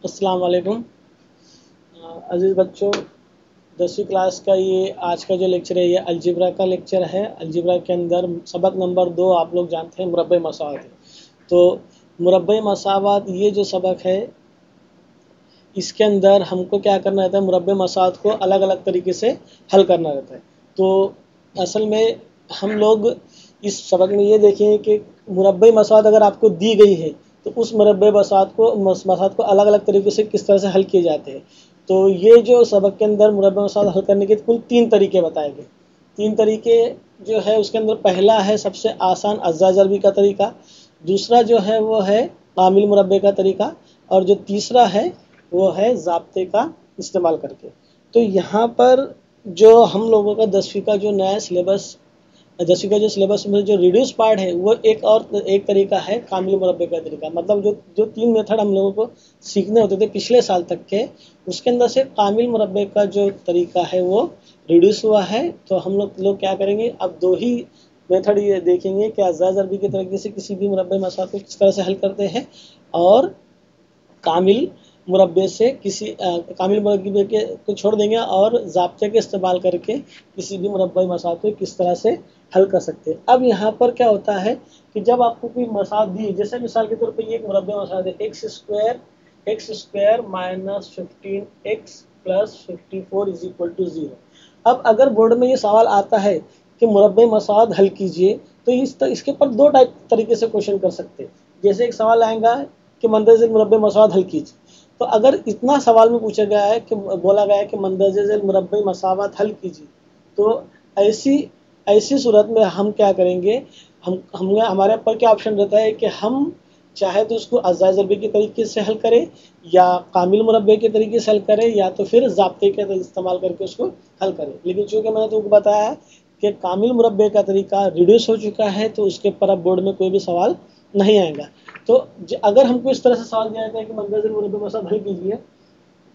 अस्सलाम वालेकुम। अज़ीज़ बच्चों, 10वीं क्लास का ये आज का जो लेक्चर है ये अलजेब्रा का लेक्चर है। अलजेब्रा के अंदर सबक नंबर 2 आप लोग जानते हैं मुरब्बे मसावत है। तो मुरब्बे मसावत ये जो सबक है इसके अंदर हमको क्या करना रहता है, मुरब्बे मसावत को अलग अलग तरीके से हल करना रहता है। तो असल में हम लोग इस सबक में ये देखेंगे कि मुरब्बे मसावत अगर आपको दी गई है तो उस मुरब्बे मसावत को अलग अलग तरीके से किस तरह से हल किए जाते हैं। तो ये जो सबक के अंदर मुरब्बे मसावत हल करने के कुल 3 तरीके बताए गए। 3 तरीके जो है उसके अंदर पहला है सबसे आसान अज़्ज़ा ज़रबी का तरीका, दूसरा जो है वो है कामिल मुरब्बे का तरीका, और जो तीसरा है वो है ज़ाब्ते का इस्तेमाल करके। तो यहाँ पर जो हम लोगों का 10वीं का जो नया सिलेबस 10वीं का जो सिलेबस में जो रिड्यूस पार्ट है वो एक तरीका है कामिल मुरब्बे का तरीका। मतलब जो जो 3 मेथड हम लोगों को सीखने होते थे पिछले साल तक के, उसके अंदर से कामिल मुरब्बे का जो तरीका है वो रिड्यूस हुआ है। तो हम लोग क्या करेंगे, अब 2 ही मेथड ये देखेंगे कि अज़्ज़ा ज़रबी के तरीके से किसी भी मुरब्बे मसाइल को किस तरह से हल करते हैं, और कामिल मुरब्बे से कामिल मुरब्बे के को छोड़ देंगे और ज़ाब्ते के इस्तेमाल करके किसी भी मुरब्बे मसाइल को किस तरह से हल कर सकते हैं। अब यहाँ पर क्या होता है कि जब आपको कोई मसाल दी, जैसे मिसाल के तौर पर ये एक मुरब्बे मसाल है x square minus 15x plus 54 is equal to 0। अब अगर बोर्ड में ये सवाल आता है कि मुरब्बे मसाल हल कीजिए, तो इसके ऊपर 2 तरीके से क्वेश्चन कर सकते हैं। जैसे एक सवाल आएगा कि मंदरजे मुरब्बे मसावत हल कीजिए, तो अगर इतना सवाल में पूछा गया है कि बोला गया है कि मंदरजे मुरब्बे मसावत हल कीजिए, तो ऐसी ऐसी सूरत में हम क्या करेंगे, हमारे ऊपर क्या ऑप्शन रहता है कि हम चाहे तो उसको अज़्ज़ा ज़रबी के तरीके से हल करें, या कामिल मुरब्बे के तरीके से हल करें, या तो फिर ज़ाब्ते का इस्तेमाल करके उसको हल करें। लेकिन चूँकि मैंने तुमको बताया कि कामिल मुरब्बे का तरीका रिड्यूस हो चुका है, तो उसके ऊपर अब बोर्ड में कोई भी सवाल नहीं आएगा। तो अगर हमको इस तरह से सवाल दिया जाता है कि मंदरजे मुरब्बे मसाल हल कीजिए,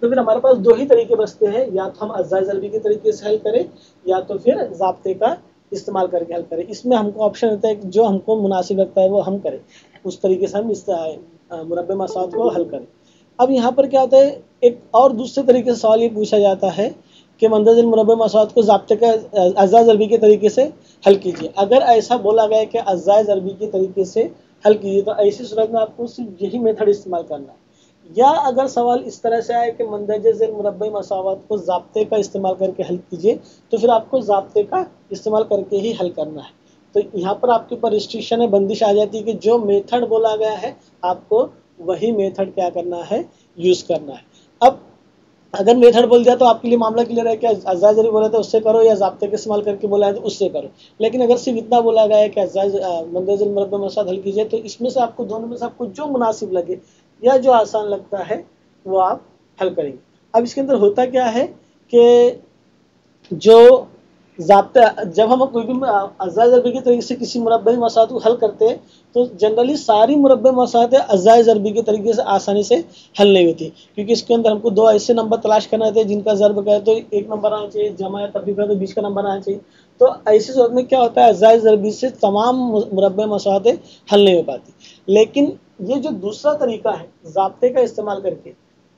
तो फिर हमारे पास 2 ही तरीके बचते हैं, या तो हम अज़्ज़ा ज़रबी के तरीके से हल करें, या तो फिर ज़ाब्ते का इस्तेमाल करके हल करें। इसमें हमको ऑप्शन रहता है कि जो हमको मुनासिब लगता है वो हम करें, उस तरीके से हम इस मुरब्बे मसाइल को हल करें। अब यहाँ पर क्या होता है, एक और दूसरे तरीके से सवाल ये पूछा जाता है कि मंदरजे मुरब्बे मसाइल को ज़ाब्ते का अज़्ज़ा ज़रबी के तरीके से हल कीजिए। अगर ऐसा बोला गया कि अज़्ज़ा ज़रबी के तरीके से हल कीजिए, तो ऐसी सूरत में आपको सिर्फ यही मेथड इस्तेमाल करना है। या अगर सवाल इस तरह से आए कि मंदरजे ज़ेल मुरब्बे मसावत को ज़ाब्ते का इस्तेमाल करके हल कीजिए, तो फिर आपको ज़ाब्ते का इस्तेमाल करके ही हल करना है। तो यहाँ पर आपके ऊपर रिस्ट्रिक्शन है, बंदिश आ जाती है कि जो मेथड बोला गया है आपको वही मेथड क्या करना है, यूज़ करना है। अब अगर मेथड बोल दिया तो आपके लिए मामला क्लियर है कि अज़्ज़ा ज़रबी बोला था उससे करो, या ज़ाब्ते का इस्तेमाल करके बोला है तो उससे करो। लेकिन अगर सिर्फ इतना बोला गया है कि मंदरजे ज़ेल मुरब्बे मसाइल हल कीजिए, तो इसमें से आपको दोनों में से आपको जो मुनासिब लगे या जो आसान लगता है वो आप हल करेंगे। अब इसके अंदर होता क्या है कि जो ज़ाब्ता, जब हम कोई भी अज़्ज़ा ज़रबी के तरीके से किसी मुरब्बे मसाइल को हल करते हैं, तो जनरली सारी मुरब्बे मसाइल अज़्ज़ा ज़रबी के तरीके से आसानी से हल नहीं होती, क्योंकि इसके अंदर हमको 2 ऐसे नंबर तलाश करना होते हैं जिनका ज़र्ब का है तो 1 नंबर आना चाहिए, जमा या तफरीक का तो 20 का नंबर आना चाहिए। तो ऐसी सूरत में क्या होता है, अज़्ज़ा ज़रबी से तमाम मुरब्बे मसाइल हल नहीं हो पाती। लेकिन ये जो दूसरा तरीका है ज़ाब्ते का इस्तेमाल करके,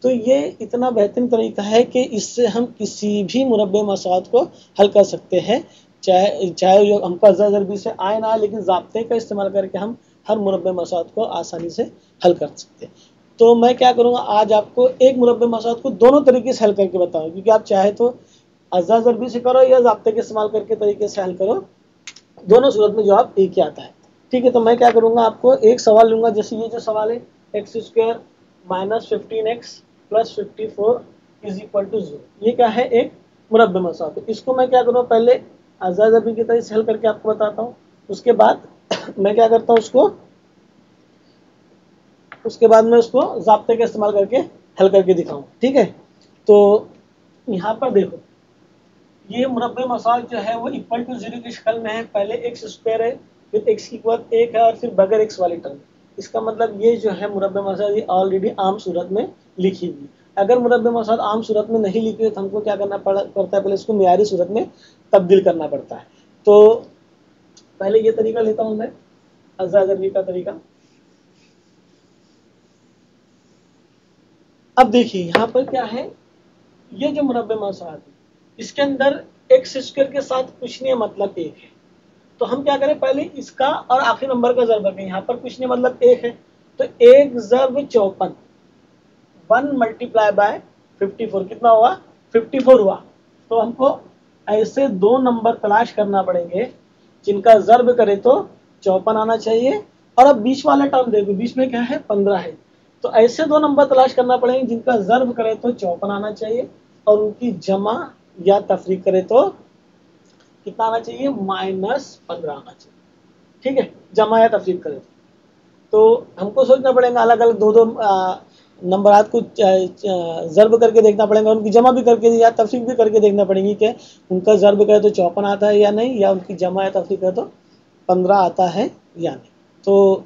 तो ये इतना बेहतरीन तरीका है कि इससे हम किसी भी मुरब्बे मसाइल को हल कर सकते हैं, चाहे चाहे जो हमको अज़्ज़ा ज़रबी से आए ना, लेकिन ज़ाब्ते का इस्तेमाल करके हम हर मुरब्बे मसाइल को आसानी से हल कर सकते हैं। तो मैं क्या करूँगा, आज आपको एक मुरब्बे मसाइल को दोनों तरीके से हल करके बताऊँ, क्योंकि आप चाहे तो अज़्ज़ा ज़रबी से करो या ज़ाब्ते के इस्तेमाल करके तरीके से हल करो, दोनों सूरत में जवाब एक ही आता है। ठीक है, तो मैं क्या करूँगा, आपको एक सवाल लूँगा। जैसे ये जो सवाल है x square minus 15x plus 54 is equal to 0, ये क्या है, एक मुरब्बे मसाइल। तो इसको मैं क्या करूँगा, पहले अज़्ज़ा ज़रबी की तरह से हल करके आपको बताता हूँ। उसके बाद मैं क्या करता हूँ, उसके बाद मैं उसको ज़ाब्ते का इस्तेमाल करके हल करके दिखाऊँ। ठीक है, तो यहाँ पर देखो, ये मुरब्बे मसाइल जो है वो इक्वल टू 0 की शक्ल में है। पहले एक्स स्क्वायर है, फिर एक्स की इक्वल 1 है, और फिर बगैर एक्स वाली टर्म। इसका मतलब ये जो है मुरब्बे मसाइल ये ऑलरेडी आम सूरत में लिखी हुई। अगर मुरब्बे मसाइल आम सूरत में नहीं लिखी हुई तो हमको क्या करना पड़ता है, पहले इसको मियारी सूरत में तब्दील करना पड़ता है। तो पहले ये तरीका लेता हूँ मैं, अज़्ज़ा ज़रबी का तरीका। अब देखिए यहाँ पर क्या है, ये जो मुरब्बे मसाहत है इसके अंदर एक्स स्क्वायर के साथ कुछ नहीं मतलब एक है, तो हम क्या करें, पहले इसका और आखिरी नंबर का ज़र्ब करें। यहाँ पर कुछ नहीं मतलब एक है, तो एक ज़र्ब 54, 1 मल्टीप्लाई बाय 54 कितना हुआ, 54 हुआ। तो हमको ऐसे दो नंबर तलाश करना पड़ेंगे जिनका ज़र्ब करे तो 54 आना चाहिए, और अब बीच वाला टर्म देखो, बीच में क्या है, 15 है। तो ऐसे दो नंबर तलाश करना पड़ेंगे जिनका ज़र्ब करे तो 54 आना चाहिए, और उनकी जमा या तफरीक करे तो कितना आना चाहिए, -15 आना चाहिए। ठीक है, जमा या तफरीक करे तो हमको सोचना पड़ेगा, अलग अलग दो दो नंबरात को ज़र्ब करके देखना पड़ेगा, उनकी जमा भी करके या तफरीक भी करके देखना पड़ेगी कि उनका ज़र्ब करे तो 54 आता है या नहीं, या उनकी जमा या तफरीक करे तो 15 आता है या नहीं। तो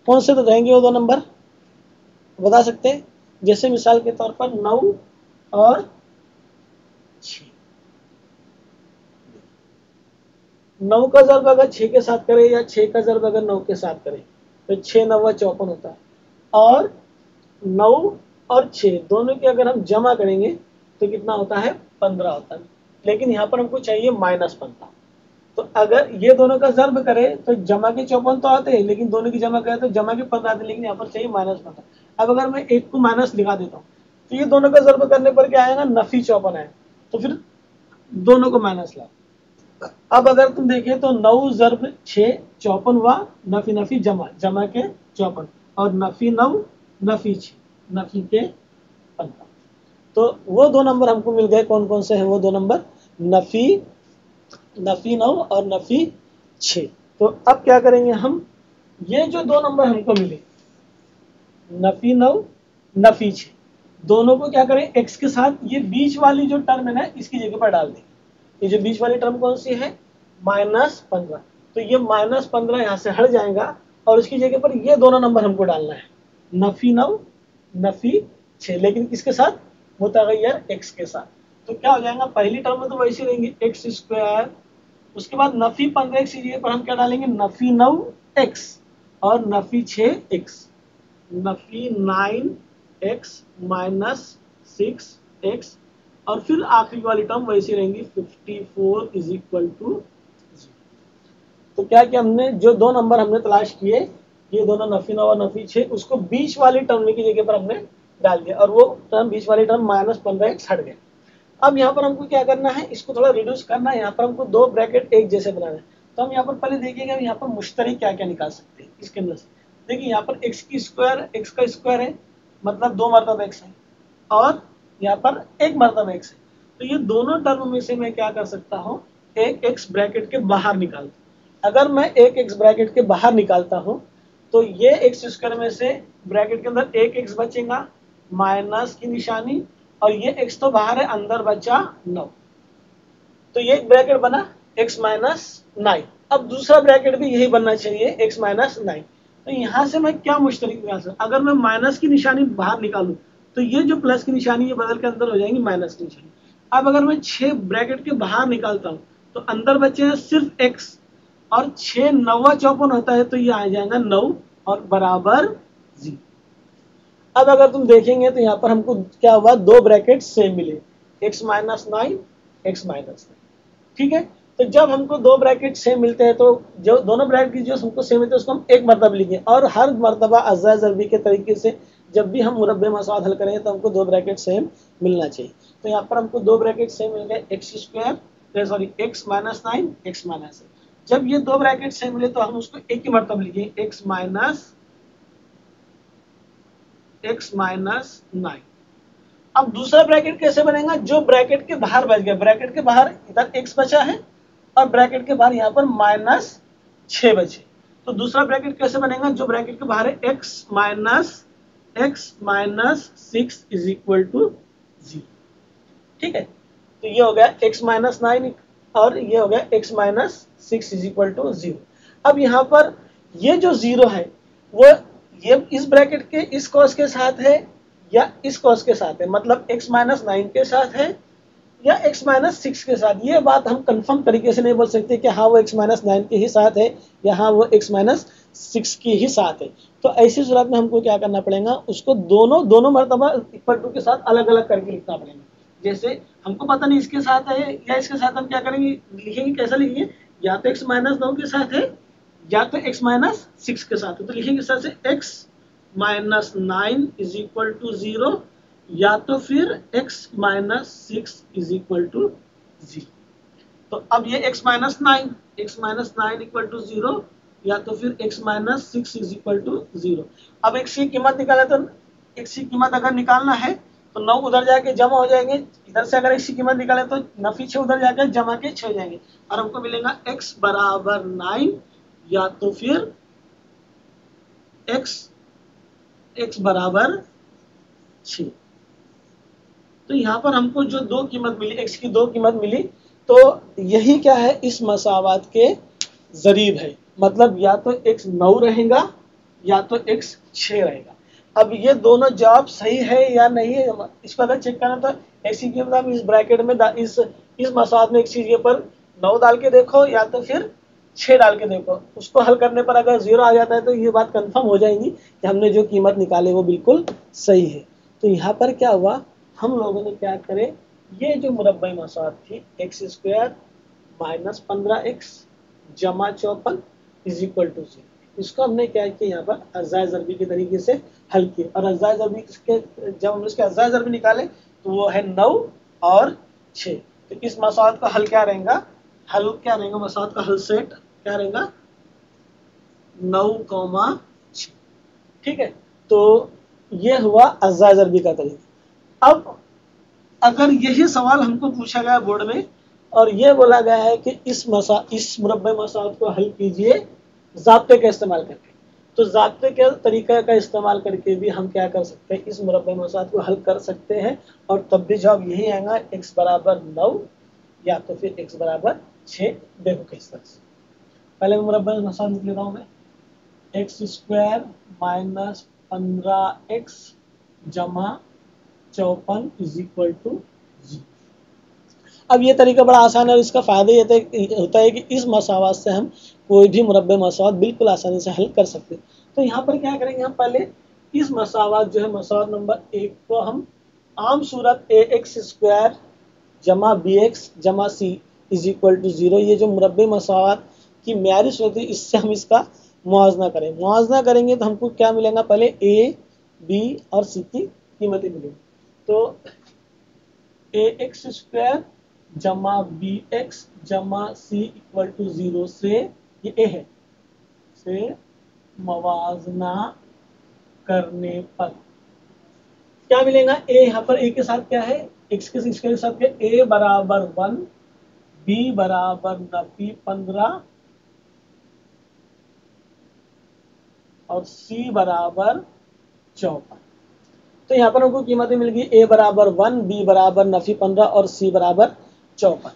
कौन से तो रहेंगे वो दो नंबर, बता सकते हैं? जैसे मिसाल के तौर पर 9 और 6। 9 का ज़र्ब अगर 6 के साथ करे या 6 का ज़र्ब अगर 9 के साथ करे तो 6 9 54 होता है, और 9 और 6 दोनों की अगर हम जमा करेंगे तो कितना होता है, 15 होता है। लेकिन यहाँ पर हमको चाहिए -15। तो अगर ये दोनों का ज़र्ब करे तो जमा के 54 तो आते हैं, लेकिन दोनों की जमा करे तो जमा के 15 आते हैं, लेकिन यहाँ पर चाहिए -15। अब अगर मैं एक को माइनस लिखा देता हूँ तो ये दोनों का ज़र्ब करने पर क्या आएगा, नफी 54 आएगा, तो फिर दोनों को माइनस ला। अब अगर तुम देखें तो 9 ज़र्ब 6 54 हुआ, नफी नफी जमा, जमा के 54, और नफी 9 नफी 6 नफी के 15। तो वो दो नंबर हमको मिल गए, कौन कौन से हैं वो दो नंबर, नफी 9 और नफी 6। तो अब क्या करेंगे हम, ये जो दो नंबर हमको मिले नफी 9 नफी 6, दोनों को क्या करें, एक्स के साथ ये बीच वाली जो टर्म है ना इसकी जगह पर डाल देंगे। ये जो बीच वाली टर्म कौन सी है, -15, तो ये -15 यहाँ से हट जाएगा, और इसकी जगह पर ये दोनों नंबर हमको डालना है, नफी 9 नफी 6, लेकिन किसके साथ, मुतगय्यर एक्स के साथ। तो क्या हो जाएगा, पहली टर्म में तो वैसे रहेंगे एक्स स्क्वायर, उसके बाद नफी 15 एक्स की जगह पर हम क्या डालेंगे, नफी 9 एक्स और Nafi 6 x, Nafi 9 x -6 x, और फिर आखिरी वाली टर्म वैसी रहेंगी 54 इज इक्वल टू 0। तो क्या कि हमने जो दो नंबर हमने तलाश किए, ये दोनों नफी 9 और नफी 6, उसको बीच वाली टर्म की जगह पर हमने डाल दिया, और वो टर्म बीच वाली टर्म -15 एक्स हट गए। अब यहाँ पर हमको क्या करना है, इसको थोड़ा रिड्यूस करना है, यहाँ पर हमको दो ब्रैकेट एक जैसे बनाना है। तो हम यहाँ पर पहले देखिएगा यहाँ पर मुश्तरक क्या क्या निकाल सकते हैं इसके अंदर से। देखिए यहाँ पर एक्स का स्क्वायर है, मतलब 2 मरतबा एक्स है, और यहाँ पर 1 मरतबा एक्स है। तो ये दोनों टर्म में से मैं क्या कर सकता हूँ, एक एक्स ब्रैकेट के बाहर निकालता हूँ। अगर मैं एक एक्स ब्रैकेट के बाहर निकालता हूँ तो ये एक्स स्क्वायर में से ब्रैकेट के अंदर एक एक्स बचेगा, माइनस की निशानी, और ये एक्स तो बाहर है, अंदर बचा 9। तो ये एक ब्रैकेट बना x -9। अब दूसरा ब्रैकेट भी यही बनना चाहिए x -9। तो यहाँ से मैं क्या मुश्तरक निकाल सकता, अगर मैं माइनस की निशानी बाहर निकालूं तो ये जो प्लस की निशानी ये बदल के अंदर हो जाएंगी माइनस की निशानी। अब अगर मैं 6 ब्रैकेट के बाहर निकालता हूँ तो अंदर बचे हैं सिर्फ x, और 6 9 54 होता है, तो ये आ जाएगा 9 और बराबर 0। अब अगर तुम देखेंगे तो यहाँ पर हमको क्या हुआ, दो ब्रैकेट सेम मिले, x -9 x -9। ठीक है, तो जब हमको दो ब्रैकेट सेम मिलते हैं तो जो दोनों ब्रैकेट की जो हमको सेम मिलते हैं उसको हम एक मरतबा लिखें, और हर मरतबा अज़ा ज़रबी के तरीके से जब भी हम मुरब्बे मसाद हल करेंगे तो हमको दो ब्रैकेट सेम मिलना चाहिए। तो यहाँ पर हमको दो ब्रैकेट सेम मिल गए, एक्स -9 x -9। जब ये दो ब्रैकेट सेम मिले तो हम उसको एक ही मरतबा लिखें, x -9। अब दूसरा ब्रैकेट कैसे बनेगा, जो ब्रैकेट के बाहर बच गया, ब्रैकेट के बाहर इधर x बचा है और ब्रैकेट के बाहर यहाँ पर -6 बचे, तो दूसरा ब्रैकेट कैसे बनेगा, जो ब्रैकेट के बाहर है x -6 इज इक्वल टू 0। ठीक है, तो ये हो गया x -9 और ये हो गया x -6 इज इक्वल टू 0। अब यहाँ पर ये जो 0 है वो ये इस ब्रैकेट के इस कॉस के साथ है या इस कॉस के साथ है, मतलब x -9 के साथ है या x -6 के साथ। ये बात हम कंफर्म तरीके से नहीं बोल सकते कि हाँ वो x -9 के ही साथ है या हाँ वो x 6 की ही साथ है। तो ऐसी सूरत में हमको क्या करना पड़ेगा, उसको दोनों मरतबा इक्वल टू के साथ अलग अलग करके लिखना पड़ेगा। जैसे हमको पता नहीं इसके साथ है या इसके साथ, हम क्या करेंगे, लिखेंगे, कैसा लिखेंगे, या तो x माइनस 9 के साथ है या तो x माइनस 6 के साथ है। तो लिखेंगे इस तरह से x minus 9 is equal to 0, या तो फिर x minus 6 is equal to 0। तो अब ये x माइनस 9 इक्वल टू 0, या तो फिर x minus 6 is equal to 0। अब x की कीमत निकाले तो x की कीमत अगर निकालना है तो 9 उधर जाके जमा हो जाएंगे, इधर से अगर x की कीमत निकाले तो नफी 6 उधर जाकर जमा के 6 हो जाएंगे, और हमको मिलेगा x बराबर 9, या तो फिर x बराबर 6। तो यहाँ पर हमको जो दो कीमत मिली, x की दो कीमत मिली, तो यही क्या है, इस मसावत के जरीब है। मतलब या तो x 9 रहेगा या तो x 6 रहेगा। अब ये दोनों जवाब सही है या नहीं है, इसको अगर चेक करना तो ऐसी कीमत हम इस ब्रैकेट में इस मसावत में एक चीज के पर 9 डाल के देखो या तो फिर 6 डाल के देखो। उसको हल करने पर अगर 0 आ जाता है तो ये बात कंफर्म हो जाएगी कि हमने जो कीमत निकाली वो बिल्कुल सही है। तो यहाँ पर क्या हुआ, हम लोगों ने क्या करे, ये जो मुरब्बई मसावत थी x स्क्वायर माइनस 15x जमा 54 इज इक्वल टू 0, इसको हमने क्या किया, यहाँ पर अज़ाए ज़रबी के तरीके से हल किया। और अज़ाए ज़रबी के जब हम इसके अज़ाए ज़रबी निकाले तो वो है 9 और 6। तो इस मसावत का हल क्या रहेगा, मसावत का हल सेट क्या रहेगा, 9,6। ठीक है, तो ये हुआ अज़ाए ज़रबी का तरीका। अब अगर यही सवाल हमको पूछा गया बोर्ड में और ये बोला गया है कि इस मुरब्बे मसावत को हल कीजिए ज़ाब्ते का इस्तेमाल करके, तो ज़ाब्ते के तरीका का इस्तेमाल करके भी हम क्या कर सकते हैं, इस मुरब्बे मसावत को हल कर सकते हैं, और तब भी जवाब यही आएगा, x बराबर 9 या तो फिर x बराबर 6। देखो किस तरह से, पहले मैं मुरब्बे मसावत लिख लेता हूँ मैं, एक्स स्क्वायर माइनस 15x जमा 54 इज इक्वल टू 0। अब ये तरीका बड़ा आसान है और इसका फायदा ये होता है कि इस मसावत से हम कोई भी मुरब्बे मसावत बिल्कुल आसानी से हल कर सकते हैं। तो यहाँ पर क्या करेंगे, हम पहले इस मसावत जो है मसावत नंबर 1 को हम आम सूरत ax स्क्वायर जमा bx जमा c इज इक्वल टू 0, ये जो मुरब्बे मसावत की म्यारी सूरत है इससे हम इसका मुआवजना करें। मुआवजना करेंगे तो हमको क्या मिलेगा, पहले a b और c की कीमतें मिलेंगी। तो ax स्क्वायर जमा bx जमा c इक्वल टू 0 से, ये a है, से मवाजना करने पर क्या मिलेगा, a यहाँ पर a के साथ क्या है, x के साथ क्या, a बराबर 1, b बराबर नफी 15 और c बराबर 54। तो यहाँ पर हमको कीमतें मिल गई, a बराबर 1, b बराबर नफी 15 और c बराबर 54।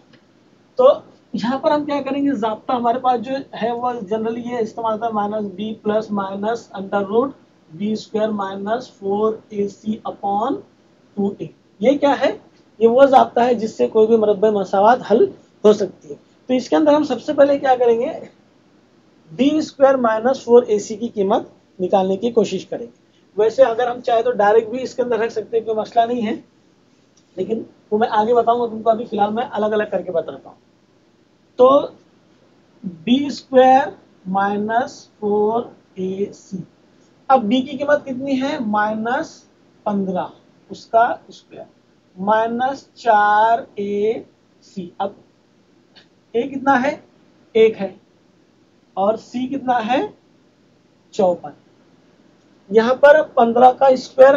तो यहाँ पर हम क्या करेंगे, ज़ाब्ता हमारे पास जो है वो जनरली ये इस्तेमाल होता है, minus b plus minus under root b square minus 4ac upon 2a। ये क्या है, ये वो ज़ाब्ता है जिससे कोई भी मुरब्बे मसावत हल हो सकती है। तो इसके अंदर हम सबसे पहले क्या करेंगे, बी स्क्वायर माइनस 4ac की कीमत निकालने की कोशिश करेंगे। वैसे अगर हम चाहे तो डायरेक्ट भी इसके अंदर रख सकते हैं, कोई मसला नहीं है, लेकिन वो मैं आगे बताऊंगा तुमको, अभी फिलहाल मैं अलग अलग करके बताता हूँ। तो बी स्क्वायर माइनस 4ac, अब बी की कीमत कितनी है, माइनस 15, उसका स्क्वायर माइनस 4ac। अब a कितना है, 1 है, और c कितना है, 54। यहाँ पर 15 का स्क्वायर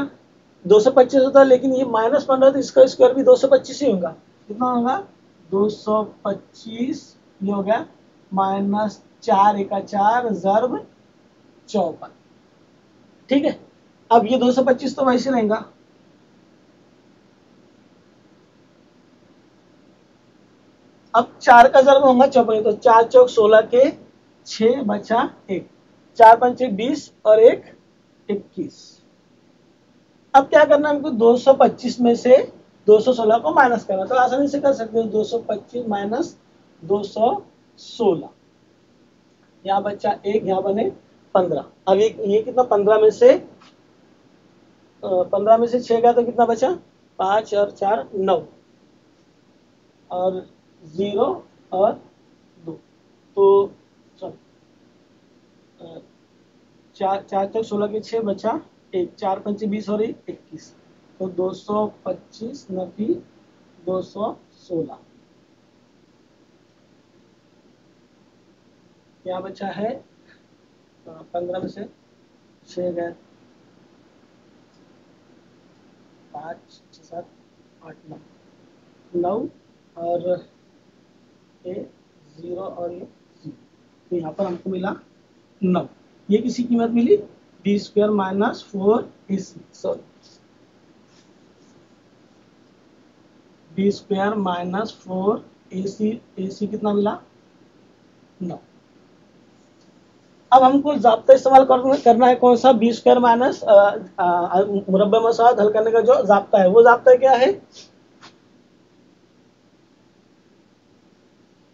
225 होता है, लेकिन ये माइनस 15 तो इसका स्क्वायर भी 225 ही होगा। कितना होगा, 225, ये हो गया माइनस 4 एका 4 ज़र्ब 54। ठीक है, अब ये 225 तो वैसे रहेगा, अब 4 का ज़र्ब होगा 54, तो 4 चौक 16 के 6 बचा 1, 4 पंचे 20 और 1 21। अब क्या करना है हमको, 225 में से 216 को माइनस करना, तो आसानी से कर सकते हो, 225 माइनस 216, यहाँ बच्चा 1, यहाँ बने 15। अब ये कितना, 15 में से 6 गया तो कितना बचा, 5 और 4 9, और 0 और 2, तो सॉरी, 4 4 तक 16 के 6 बचा 1, 4 5 20 और 21, तो 225 नफी 216। क्या बचा है, 15 में से 6 गए, 5 6 7 8 9 9, और ये 0 और ये 0, तो यहाँ पर हमको मिला 9। ये किसी कीमत मिली, B square minus 4ac, sorry, B square minus 4ac, ac कितना मिला 9। अब हमको ज़ाब्ता इस्तेमाल करना है, कौन सा, बी स्क्वायर माइनस मुरब्बे मसाद हल करने का जो ज़ाब्ता है, वो ज़ाब्ता क्या है,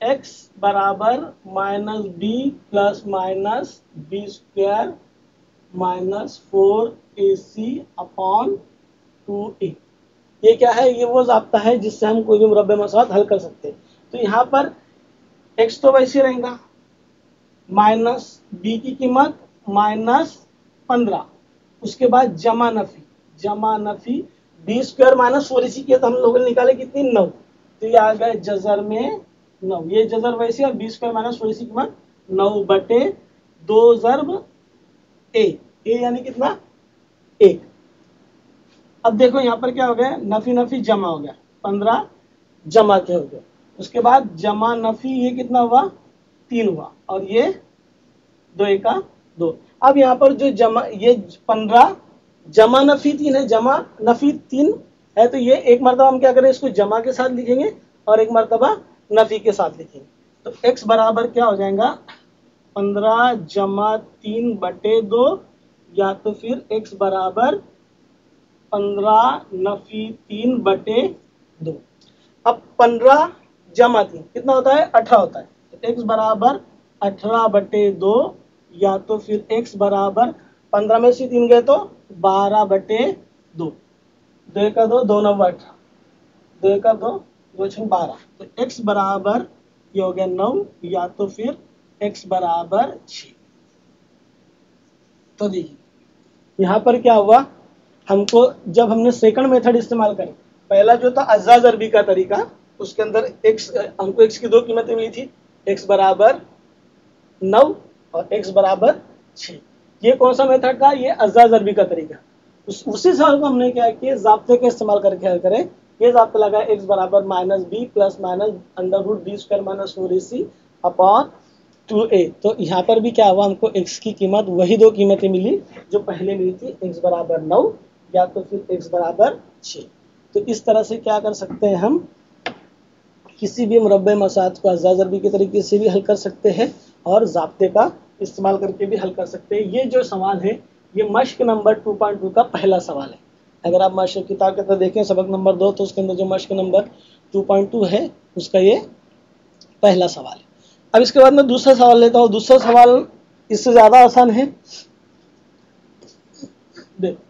x बराबर minus b plus minus b square minus 4ac upon 2a। ये क्या है, ये वो ज़ाब्ता है जिससे हम कोई भी मुरब्बे मसाद हल कर सकते हैं। तो यहाँ पर x तो वैसे रहेगा, माइनस बी की कीमत माइनस 15, उसके बाद जमा Nafi B square minus 4ac की तो हम लोगों ने निकाले कितनी, 9, तो ये आ गए जजर में 9, ये जजर वैसे, और बी स्क्वायर माइनस 4ac की कीमत 9 बटे 2 ज़र्ब ए यानी कितना, 1। अब देखो यहाँ पर क्या हो गया, नफी नफी जमा हो गया, 15 जमा के हो गया, उसके बाद जमा नफी ये कितना हुआ, 3 हुआ, और ये 2 एका 2। अब यहाँ पर जो जमा, ये 15 जमा नफी 3 है, जमा नफी 3 है, तो ये एक मरतबा हम क्या करें, इसको जमा के साथ लिखेंगे और एक मरतबा नफी के साथ लिखेंगे। तो x बराबर क्या हो जाएगा, 15 जमा 3 बटे 2, या तो फिर x बराबर 15 नफी 3 बटे 2। अब 15 जमा 3 कितना होता है, 18 होता है, तो x बराबर 18 बटे 2, या तो फिर x बराबर 15 में से 3 गए तो 12 बटे 2, 2 का 2 2 9 18, 2 का 2 2 6 12, तो x बराबर ये हो गया 9, या तो फिर x बराबर 6। तो देखिए यहाँ पर क्या हुआ, हमको जब हमने सेकंड मेथड इस्तेमाल करी, पहला जो था अज्जा ज़रबी का तरीका, उसके अंदर x, हमको x की 2 कीमतें मिली थी, x बराबर 9 और x बराबर 6। ये कौन सा मेथड था, ये अज्जा ज़रबी का तरीका। उसी सवाल को हमने क्या किया, ज़ाब्ते का इस्तेमाल करके हल करें। ये ज़ाब्ता लगा x बराबर minus b plus minus under root b square minus 4ac upon 2a। तो यहाँ पर भी क्या हुआ, हमको x की कीमत वही 2 कीमतें मिली जो पहले मिली थी, x बराबर 9 या तो फिर x बराबर 6। तो इस तरह से क्या कर सकते हैं, हम किसी भी मुरब्बे मसाद को अज़्ज़ा ज़रबी के तरीके से भी हल कर सकते हैं और ज़ाब्ते का इस्तेमाल करके भी हल कर सकते हैं। ये जो सवाल है, ये मश्क नंबर 2.2 का पहला सवाल है। अगर आप मश्क किताब के अंदर देखें सबक नंबर 2, तो उसके अंदर जो मश्क नंबर 2.2 है उसका ये पहला सवाल है। अब इसके बाद मैं दूसरा सवाल लेता हूँ। दूसरा सवाल इससे ज़्यादा आसान है। देखो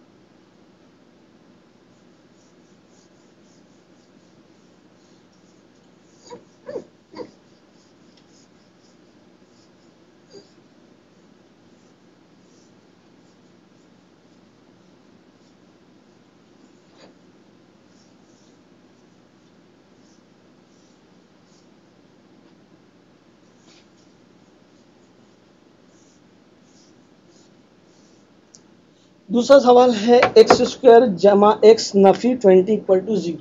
दूसरा सवाल है एक्स स्क्वायर जमा एक्स नफी 20 इक्वल टू 0।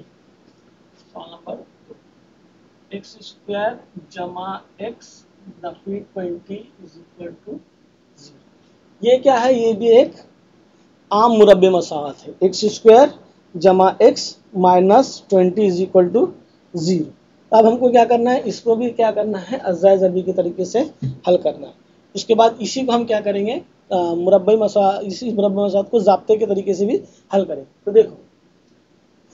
सवाल नंबर एक्स स्क्वायर जमा एक्स नफी 20 इज इक्वल टू 0। ये क्या है, ये भी एक आम मुरब्बे मसावत है। एक्स स्क्वायर जमा x minus 20 is equal to 0। अब हमको क्या करना है, इसको भी क्या करना है, अज़्ज़ा ज़रबी के तरीके से हल करना है। उसके बाद इसी को हम क्या करेंगे, इसी मुरब्बे मसावत को ज़ाब्ते के तरीके से भी हल करें। तो देखो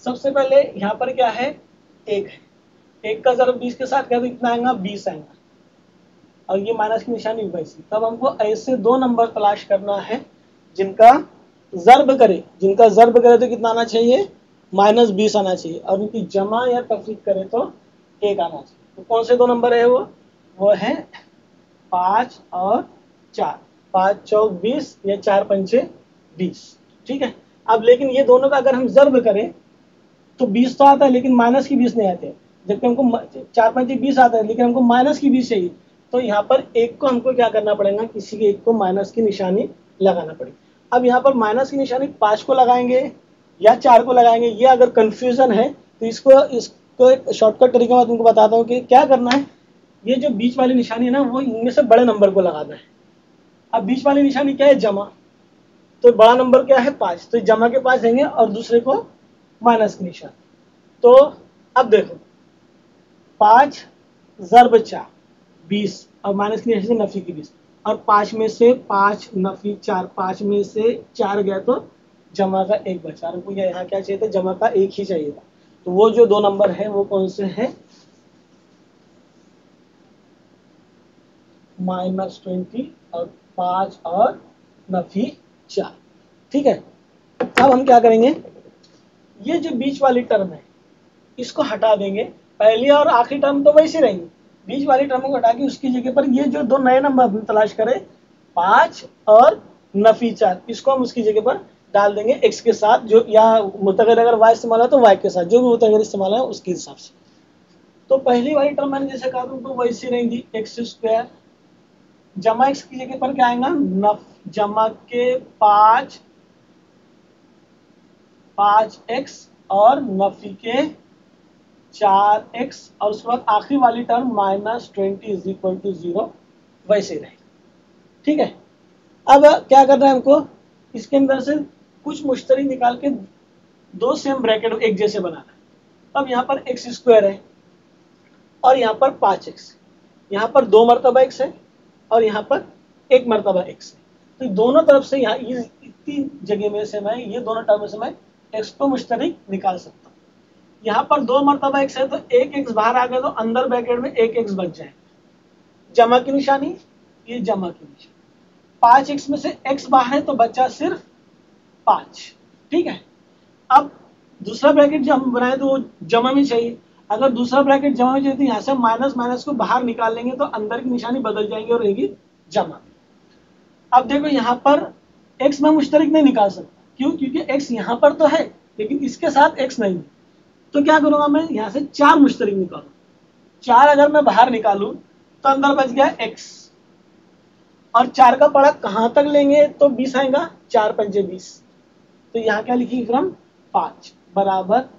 सबसे पहले यहाँ पर क्या है, एक है, एक का ज़रब 20 के साथ क्या, तो इतना आएगा 20 आएगा। और ये माइनस की निशानी वैसी। तब हमको ऐसे दो नंबर तलाश करना है जिनका ज़र्ब करे। जिनका ज़र्ब करे तो कितना आना चाहिए, -20 आना चाहिए, और उनकी जमा या तफरीक करे तो 1 आना चाहिए। तो कौन से दो नंबर है वो है 5 और 4। 5 चौक 20 या 4 पंचे 20। ठीक है। अब लेकिन ये दोनों का अगर हम ज़र्ब करें तो 20 तो आता है लेकिन माइनस की 20 नहीं आते, जबकि हमको 4 पंचे 20 आता है लेकिन हमको माइनस की 20 चाहिए। तो यहाँ पर एक को हमको क्या करना पड़ेगा, किसी के एक को माइनस की निशानी लगाना पड़ेगी। अब यहाँ पर माइनस की निशानी 5 को लगाएंगे या 4 को लगाएंगे, ये अगर कंफ्यूजन है तो इसको एक शॉर्टकट तरीका मैं तुमको बताता हूँ कि क्या करना है। ये जो बीच वाली निशानी है ना, वो इनमें से बड़े नंबर को लगाना है। अब बीच वाली निशानी क्या है, जमा, तो बड़ा नंबर क्या है 5, तो जमा के पास देंगे और दूसरे को माइनस की निशानी। तो अब देखो 5 ज़र्ब 4 20 और माइनस की निशानी नफी की 20, और 5 में से 5 नफी 4, 5 में से 4 गया तो जमा का 1 बचा। हमको यहाँ क्या चाहिए था, जमा का 1 ही चाहिए था। तो वो जो दो नंबर है वो कौन से हैं, -20 और 5 और नफी 4। ठीक है। अब हम क्या करेंगे, ये जो बीच वाली टर्म है इसको हटा देंगे। पहली और आखिरी टर्म तो वैसे रहेंगी, बीच वाली टर्म को हटा के उसकी जगह पर ये जो दो नए नंबर हम तलाश करें 5 और नफी 4, इसको हम उसकी जगह पर डाल देंगे x के साथ, जो या मुतग़िर अगर y इस्तेमाल है तो y के साथ, जो भी मुतग़िर इस्तेमाल है उसके हिसाब से। तो पहली वाली टर्म मैंने जैसे कहा तुमको वैसी रहेंगी, x² जमा x की जगह पर क्या आएगा, जमा के 5x और नफी के 4x, और उसके बाद आखिरी वाली टर्म -20 = 0 वैसे रहेगी। ठीक है। अब क्या करना है हमको, इसके अंदर से कुछ मुश्तरक निकाल के दो सेम ब्रैकेट एक जैसे बनाना है। अब यहाँ पर x² है और यहाँ पर 5x, यहाँ पर 2 मरतबा x है और यहाँ पर 1 मरतबा x है। तो दोनों तरफ से यहाँ इतनी जगह में से मैं ये दोनों टर्म में से मैं x को मुश्तरक निकाल सकता हूँ। यहाँ पर 2 मरतबा x है तो 1x बाहर आ गया तो अंदर ब्रैकेट में 1x बच जाए। जमा की निशानी, ये जमा की निशानी, 5x में से x बाहर है तो बचा सिर्फ 5। ठीक है। अब दूसरा ब्रैकेट जो हम बनाए तो वो जमा में चाहिए। अगर दूसरा ब्रैकेट जमा में चाहिए तो यहाँ से माइनस माइनस को बाहर निकाल लेंगे तो अंदर की निशानी बदल जाएंगे और रहेगी जमा। अब देखो यहाँ पर x में मुश्तरक नहीं निकाल सकता, क्यों, क्योंकि x यहाँ पर तो है लेकिन इसके साथ x नहीं है। तो क्या करूंगा मैं, यहाँ से 4 मुश्तरक निकालू। 4 अगर मैं बाहर निकालू तो अंदर बच गया x, और 4 का पड़ा कहां तक लेंगे तो 20 आएगा, 4 पंचे 20। तो यहाँ क्या लिखिए फिर हम 5 बराबर।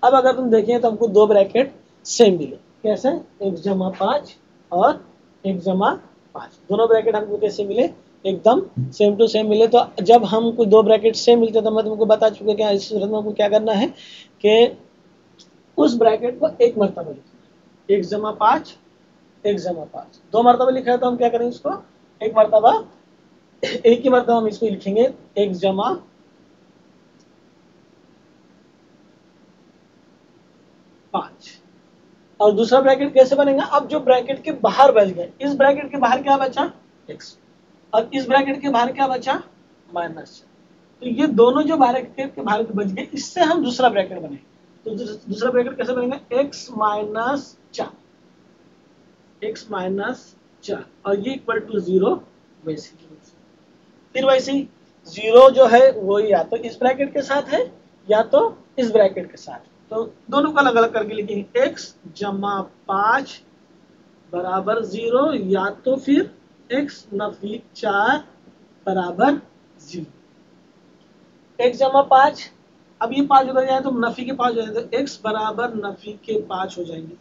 अब अगर तुम देखें तो हमको दो ब्रैकेट सेम मिले, कैसे, x जमा 5 और x जमा 5, दोनों ब्रैकेट हमको कैसे मिले, एकदम सेम टू सेम मिले। तो जब हमको दो ब्रैकेट सेम मिलते तो मैं तुमको बता चुका कि इस सूरत में हमको क्या करना है कि उस ब्रैकेट को एक मरतबा लिखना, x जमा 5 x जमा 5, 2 मरतबा लिखा है तो हम क्या करेंगे इसको एक मरतबा, एक ही मरतबा हम इसको लिखेंगे x जमा 5। और दूसरा ब्रैकेट कैसे बनेगा, अब जो ब्रैकेट के बाहर बच गए, इस ब्रैकेट के बाहर क्या बचा x, और इस ब्रैकेट के बाहर क्या बचा -4। तो ये दोनों जो ब्रैकेट के बाहर बच गए इससे हम दूसरा ब्रैकेट बनेंगे। तो दूसरा ब्रैकेट कैसे बनेगा, x -4 और ये = 0 वैसे। फिर वैसे ही 0 जो है वो या तो इस ब्रैकेट के साथ है या तो इस ब्रैकेट के साथ। तो दोनों को अलग अलग करके लिखेंगे, x जमा 5 बराबर 0 या तो फिर x नफी 4 बराबर 0। x जमा 5, अब ये 5 उधर जाए तो नफी के 5 हो जाए तो x बराबर नफी के 5 हो जाएंगे,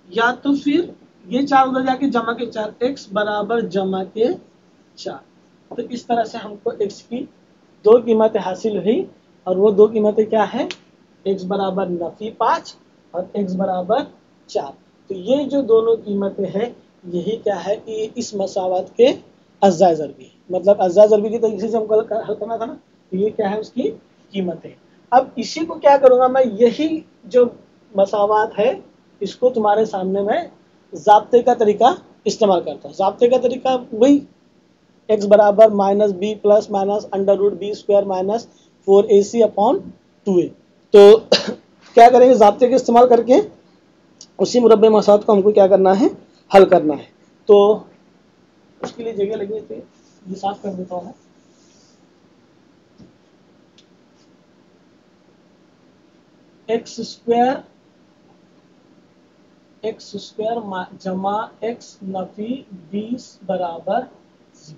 या तो फिर ये 4 उधर जाके जमा के 4, x बराबर जमा के 4। तो इस तरह से हमको x की दो कीमतें हासिल हुई, और वो दो कीमतें क्या है, x बराबर नफी 5 और x बराबर 4। तो ये जो दोनों कीमतें हैं यही क्या है कि इस मसावत के अज्जा ज़रबी, मतलब अज्जा ज़रबी की तरीके से हमको हल करना था ना, तो ये क्या है उसकी कीमतें। अब इसी को क्या करूँगा मैं, यही जो मसावत है इसको तुम्हारे सामने मैं ज़ाब्ते का तरीका इस्तेमाल करता है। ज़ाब्ते का तरीका वही, x बराबर minus b plus minus under root b square minus 4ac upon 2a। तो क्या करेंगे, ज़ाब्ते का इस्तेमाल करके उसी मुरब्बे मसात को हमको क्या करना है, हल करना है। तो उसके लिए जगह लगी थी, ये साफ कर देता हूँ। एक्स स्क्वायर जमा एक्स नफी 20 बराबर 0।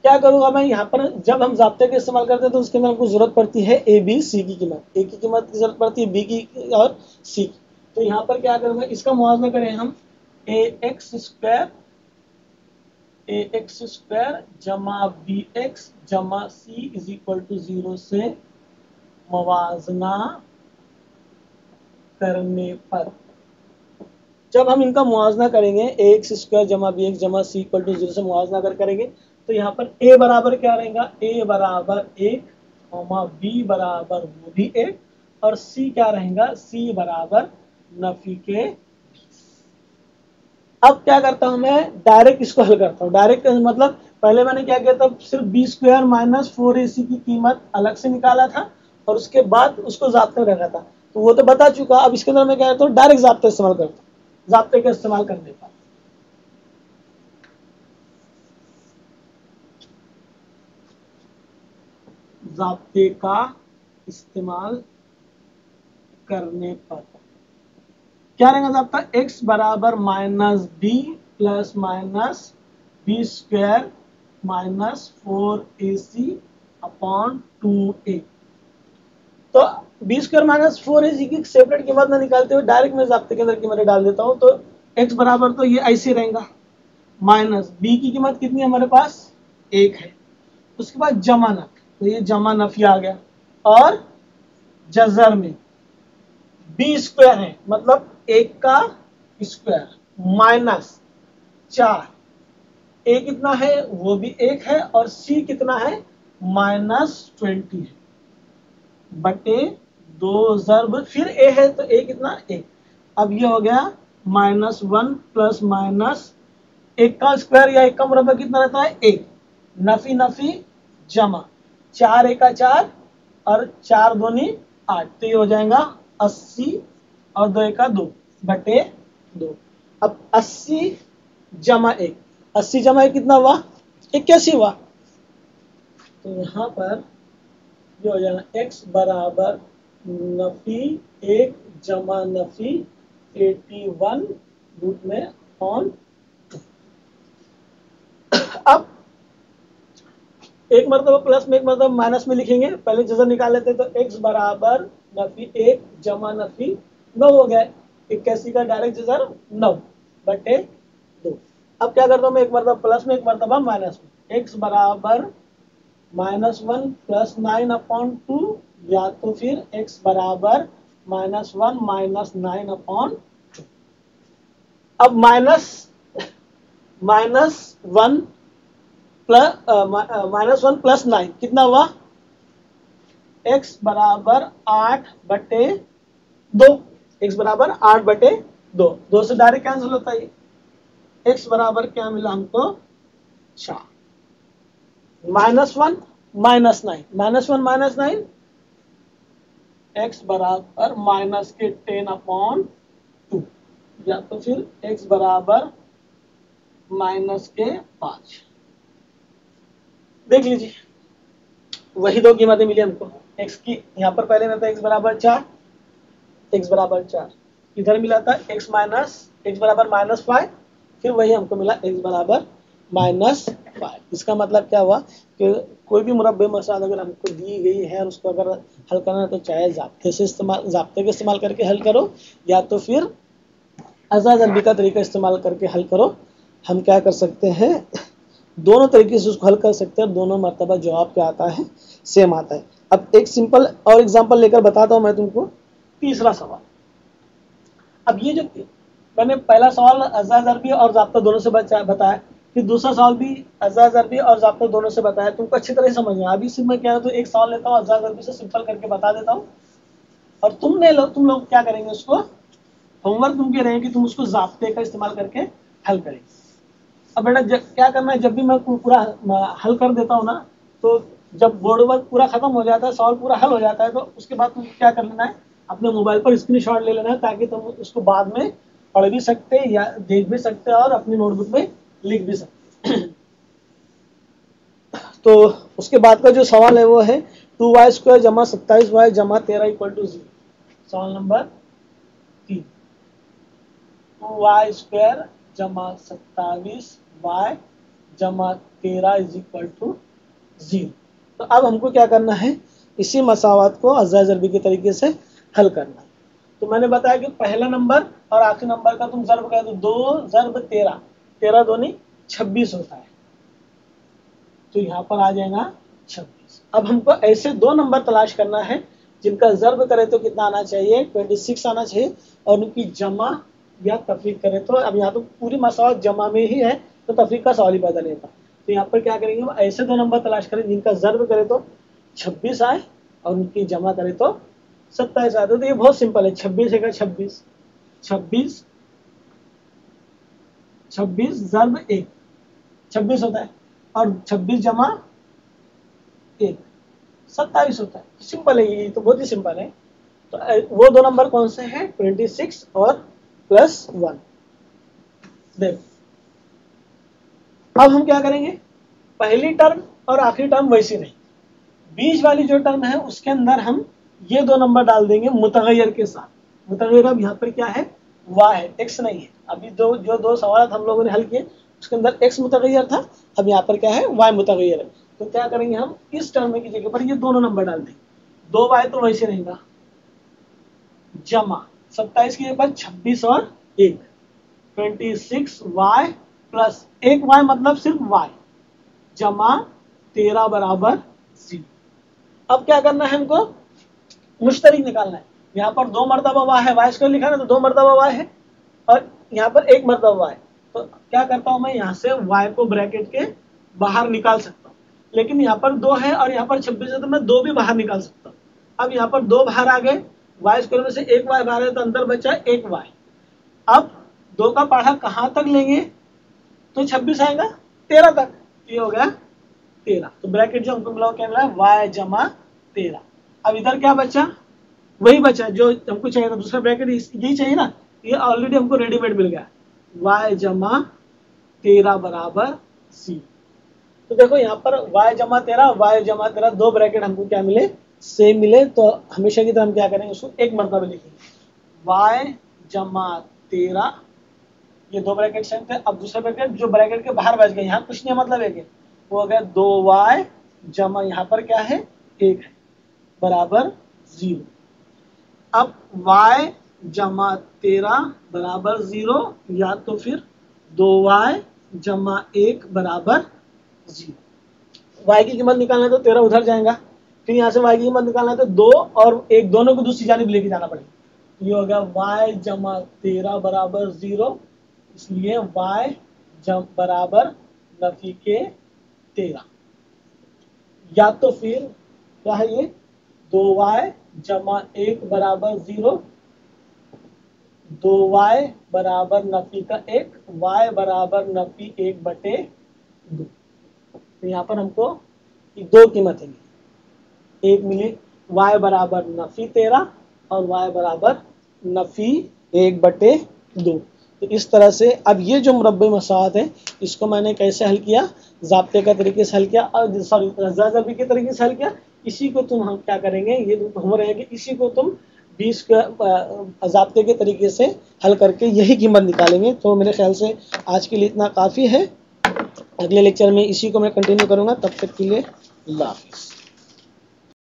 क्या करूंगा मैं यहाँ पर, जब हम ज़ाब्ते का इस्तेमाल करते हैं तो उसके अंदर हमको जरूरत पड़ती है ए बी सी की कीमत, ए की कीमत की जरूरत पड़ती है, बी की और सी की। तो यहाँ पर क्या करूंगा, इसका मुआवजा करें हम, ए एक्स स्क्वायर जमा बी एक्स जमा सी इज इक्वल टू 0 से मुवाजना करने पर, जब हम इनका मुआवजा करेंगे, ए एक्स स्क्वायर जमा बी एक्स जमा सी इक्वल टू 0 से मुआवजा अगर करेंगे तो यहाँ पर ए बराबर क्या रहेगा, ए बराबर 1, बी बराबर वो भी 1, और सी क्या रहेगा, सी बराबर नफी के 20। अब क्या करता हूं मैं, डायरेक्ट इसको हल करता हूं। डायरेक्ट मतलब पहले मैंने क्या किया था, सिर्फ बी स्क्वायर माइनस 4ac की कीमत अलग से निकाला था और उसके बाद उसको ज़ाब्ते में रखा था, तो वो तो बता चुका। अब इसके अंदर मैं क्या करता हूँ, डायरेक्ट ज़ाब्ता इस्तेमाल करता हूँ। ज़ाब्ते का इस्तेमाल करने पर ज़ाब्ते का इस्तेमाल करने पर क्या रहेगा ज़ाब्ता, x बराबर minus b plus minus b square minus 4ac upon 2a। तो बी स्क्वायर माइनस 4ac की सेपरेट कीमत ना निकालते हुए डायरेक्ट मैं ज़ाब्ते के अंदर कीमत डाल देता हूँ। तो x बराबर तो ये ऐसे रहेगा, माइनस बी की कीमत कितनी है हमारे पास, 1 है, उसके बाद जमा नफी, तो ये जमा नफी आ गया, और जजर में बी स्क्वायर है मतलब 1 का स्क्वायर माइनस 4, ए कितना है वो भी 1 है, और सी कितना है -20 है, बटे 2 ज़र्ब फिर ए है तो ए कितना 1। अब ये हो गया -1 प्लस माइनस 1 का स्क्वायर या 1 का मुरब्बा कितना रहता है 1, नफी नफी जमा 4 1 का 4 और 4 दूनी 8, तो ये हो जाएगा 80 और 2 1 का 2 बटे 2। अब 80 जमा 1, 80 जमा 1 कितना हुआ, 81 हुआ। तो यहाँ पर ये हो जाएगा x बराबर नफी 1 जमा नफी 81 रूट में ऑन। अब एक मरतबा प्लस में एक मरतबा माइनस में लिखेंगे, पहले जजर निकाल लेते तो x बराबर नफी 1 जमा नफी 9 हो गया, 81 का डायरेक्ट जजर 9 बटे 2। अब क्या करता हूँ मैं, एक मरतबा प्लस में एक मरतबा माइनस में, x बराबर -1 प्लस 9 अपॉन 2, या तो फिर x बराबर -1 माइनस 9 अपॉन 2। अब -1 प्लस 9 कितना हुआ, x बराबर 8 बटे 2, x बराबर 8 बटे 2, 2 से डायरेक्ट कैंसिल होता है, x बराबर क्या मिला हमको 4, -1 -9 -1 -9, x बराबर माइनस के 10 अपॉन 2, या तो फिर x बराबर माइनस के 5। देख लीजिए वही दो कीमतें मिली हमको, x की यहाँ पर पहले में था x बराबर 4, इधर मिला था x बराबर -5, फिर वही हमको मिला x बराबर -5। इसका मतलब क्या हुआ कि कोई भी मुरब्बे मसाल अगर हमको दी गई है और उसको अगर हल करना है तो चाहे ज़ाब्ते के इस्तेमाल करके हल करो, या तो फिर अज़ा ज़रबी का तरीका इस्तेमाल करके हल करो। हम क्या कर सकते हैं, दोनों तरीके से उसको हल कर सकते हैं, दोनों मरतबा जवाब क्या आता है, सेम आता है। अब एक सिंपल और एग्जांपल लेकर बताता हूं मैं तुमको। तीसरा सवाल, अब ये जो मैंने पहला सवाल अज़ा ज़रबी और ज़ाब्ता दोनों से बताया, फिर दूसरा सवाल भी अज़ा ज़रबी और ज़ाब्ता दोनों से बताया, तुमको अच्छी तरह समझ में। अभी सिर्फ मैं क्या है तो एक सवाल लेता हूँ अज़ा ज़रबी से सिंपल करके बता देता हूँ, और तुम लोग क्या करेंगे, उसको होमवर्क तुम कह रहे हैं कि तुम उसको ज़ाब्ते का इस्तेमाल करके हल करेंगे। अब बेटा क्या करना है, जब भी मैं पूरा हल कर देता हूँ ना, तो जब बोर्ड वर्क पूरा खत्म हो जाता है, सॉल्व पूरा हल हो जाता है, तो उसके बाद तुम क्या कर लेना है, अपने मोबाइल पर स्क्रीनशॉट ले लेना है, ताकि तुम उसको बाद में पढ़ भी सकते या देख भी सकते और अपनी नोटबुक में लिख भी सकते। तो उसके बाद का जो सवाल है वो है 2y² जमा 27y जमा 13 इक्वल टू 0। सवाल नंबर 3, 2y² जमा 27y जमा 13 इज इक्वल टू 0। तो अब हमको क्या करना है, इसी मसावत को अज़ा ज़रबी के तरीके से हल करना है। तो मैंने बताया कि पहला नंबर और आखिरी नंबर का तुम ज़र्ब कर दो, 2 ज़र्ब 13, 13 दूनी 26 होता है, तो यहाँ पर आ जाएगा 26। अब हमको ऐसे दो नंबर तलाश करना है जिनका ज़र्ब करे तो कितना आना चाहिए, 26 आना चाहिए, और उनकी जमा या तफरीक करे तो, अब यहाँ तो पूरी मसावत जमा में ही है, तो तफरीक का सवाल ही पैदा नहीं होता। तो यहाँ पर क्या करेंगे, हम ऐसे दो नंबर तलाश करें जिनका ज़र्ब करे तो 26 आए और उनकी जमा करे तो 27 आए। तो ये बहुत सिंपल है, 26 है 26, 26 ज़र्ब 1 26 होता है, और 26 जमा 1 27 होता है। सिंपल है, ये तो बहुत ही सिंपल है। तो वो दो नंबर कौन से हैं, 26 और +1। देखो अब हम क्या करेंगे, पहली टर्म और आखिरी टर्म वैसी नहीं, बीच वाली जो टर्म है उसके अंदर हम ये दो नंबर डाल देंगे मुतगय्यर के साथ। मुतगय्यर अब यहाँ पर क्या है, y है, x नहीं है। अभी जो दो सवाल हम लोगों ने हल किए उसके अंदर x मुतगय्यर था, अब यहाँ पर क्या है, y मुतगय्यर है। तो क्या करेंगे, हम इस टर्म की जगह पर ये दोनों नंबर डाल देंगे। 2y तो वैसे रहेगा, जमा 27 की जगह पर 26 और 1, 26y प्लस 1y मतलब सिर्फ y, जमा 13 बराबर 0। अब क्या करना है, हमको मुश्तरिक निकालना है। यहाँ पर 2 मरतबा y है, y² लिखा है ना, तो 2 मरतबा y है, और यहाँ पर 1 मरतबा y है। तो क्या करता हूँ मैं, यहाँ से y को ब्रैकेट के बाहर निकाल सकता हूँ, लेकिन यहाँ पर 2 है और यहाँ पर 26 है, तो मैं 2 भी बाहर निकाल सकता हूँ। अब यहाँ पर 2 बाहर आ गए, y² में से 1y बाहर है, तो अंदर बचा 1y। अब 2 का पढ़ा कहाँ तक लेंगे, तो 26 आएगा 13 तक, ये हो गया 13। तो ब्रैकेट जो हमको मिला क्या मिला, y जमा 13। अब इधर क्या बचा, वही बचा जो हमको चाहिए था, दूसरा ब्रैकेट यही चाहिए ना, ये ऑलरेडी हमको रेडीमेड मिल गया, y जमा 13 बराबर 0। तो देखो यहाँ पर y जमा 13 दो ब्रैकेट हमको क्या मिले, सेम मिले। तो हमेशा की तरह हम क्या करेंगे, उसको एक मरतबा लिखेंगे, y जमा 13, ये दो ब्रैकेट सेम थे। अब दूसरा ब्रैकेट जो ब्रैकेट के बाहर बच गए, यहाँ कुछ नहीं मतलब एक है, वो हो गया 2y जमा यहाँ पर क्या है 1 है बराबर 0। अब y जमा 13 बराबर 0, या तो फिर 2y जमा 1 बराबर 0। y की कीमत निकालना है तो 13 उधर जाएगा, फिर यहाँ से y की कीमत निकालना है तो 2 और 1 दोनों को दूसरी जानिब लेके जाना पड़ेगा। ये हो गया y जमा 13 बराबर 0, इसलिए y बराबर नफी के 13, या तो फिर क्या है ये 2y जमा 1 बराबर 0, 2y बराबर नफी का 1, y बराबर नफी 1/2। तो यहाँ पर हमको दो कीमतें मिली, एक मिली y बराबर नफी 13 और y बराबर नफी 1/2। तो इस तरह से अब ये जो मुरब्बे मसावत है, इसको मैंने कैसे हल किया, ज़ाब्ते का तरीके से हल किया, और सॉरी अज़ा ज़रबी के तरीके से हल किया। इसी को तुम हम क्या करेंगे, ये हो रहे हैं कि इसी को तुम 20 के ज़ाब्ते के तरीके से हल करके यही कीमत निकालेंगे। तो मेरे ख्याल से आज के लिए इतना काफ़ी है, अगले लेक्चर में इसी को मैं कंटिन्यू करूँगा। तब तक के लिए अल्लाह हाफ़िज़।